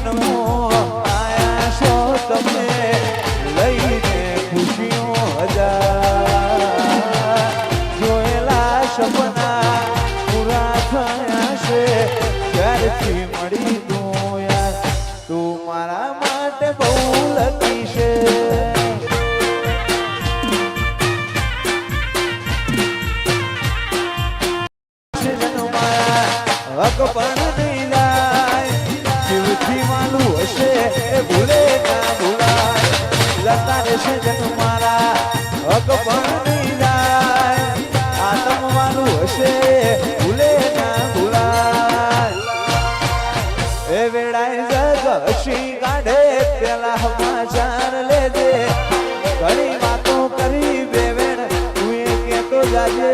જન્મો આયા છો તમે લઈને ખુશીઓ હજાર જોયેલા સપના પૂરા થયા છે ક્યારથી મળી તું યાર તું મારા માટે બહુ લકી છે હક પણ નહીં જાય જીવથી માલું હશે એ ભૂલે ના ભૂલાય લતા રહેશે જન મારા હક પણ નહીં જાય આતમ માલું હશે ભૂલે ના ભૂલાય એ વેળાએ જગ હસી કાઢે પેલા સમાચાર લેજે ઘણી વાતો કરી બેવેણ તું એ કેતો જાજે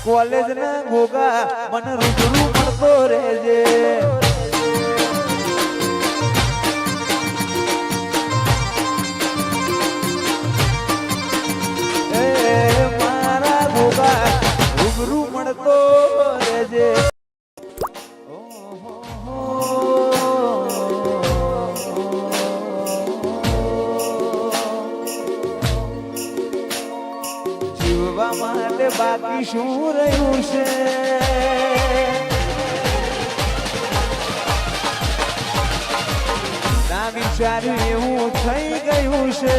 કોલેજ ના ગોગા મને રૂબરૂ મળતો રહેજે એ મારા ગોગા રૂબરૂ મળતો રહેજે જીવવા માટે બાકી શું રહ્યું છે ના વિચાર્યું એવું થઈ ગયું છે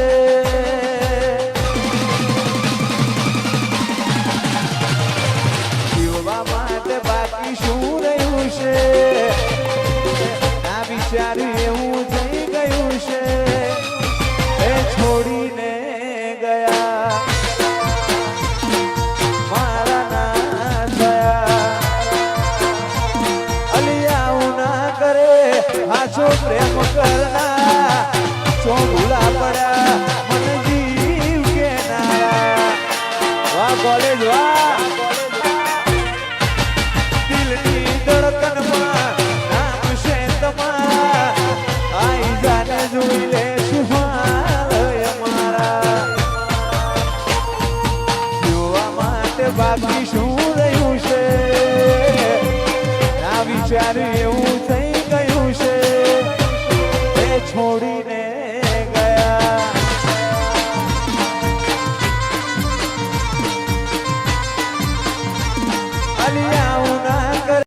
જીવવા માટે બાકી શું રહ્યું છે ના વિચાર્યું એવું થઈ ગયું છે એ છોડીને ગયા હાચો પ્રેમ કરના છો ભૂલા પડ્યા મન જીવ કે નારા વાહ કોલેજ વાહ દિલની ધડકનમાં નામ છે તમારા આઈ જાને જોઈ લે સુહાલ અમારા જોવા માટે બાકી શું રહ્યું છે ના વિચાર્યું એવું થઈ છોડીને ગયા અલિયાઉ ના કરે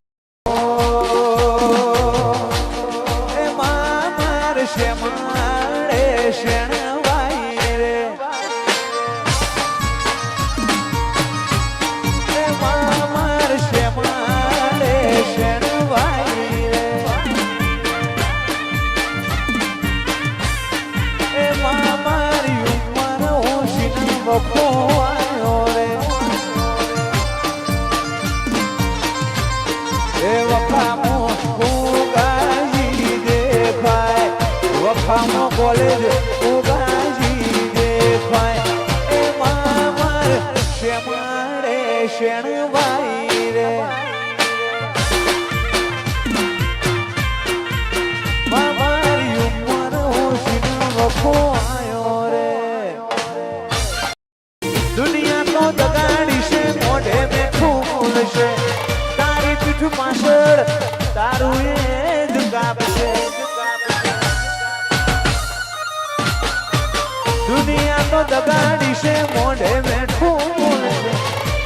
એ માર છે મારે શેણવાઈ રે એ માર છે મારે શેણવાઈ રે વખો આવ્યો રે એ વખામો ઉગાજી દેખાય વખામો કોલેજ ઉગાજી દેખાય એ માર શેમાડે શેણવાઈ રે મારી ઉંમર ઓછી વખો આવ્યો રે દુનિયા તો દગાડી છે મોઢે મેં ફૂલ છે તારી પીઠ પાછળ તારું એ જ કાપશે દુનિયા તો દગાડી છે મોઢે મેં ફૂલ છે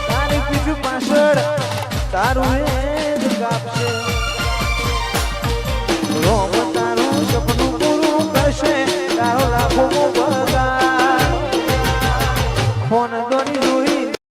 તારી પીઠ પાછળ તારું એ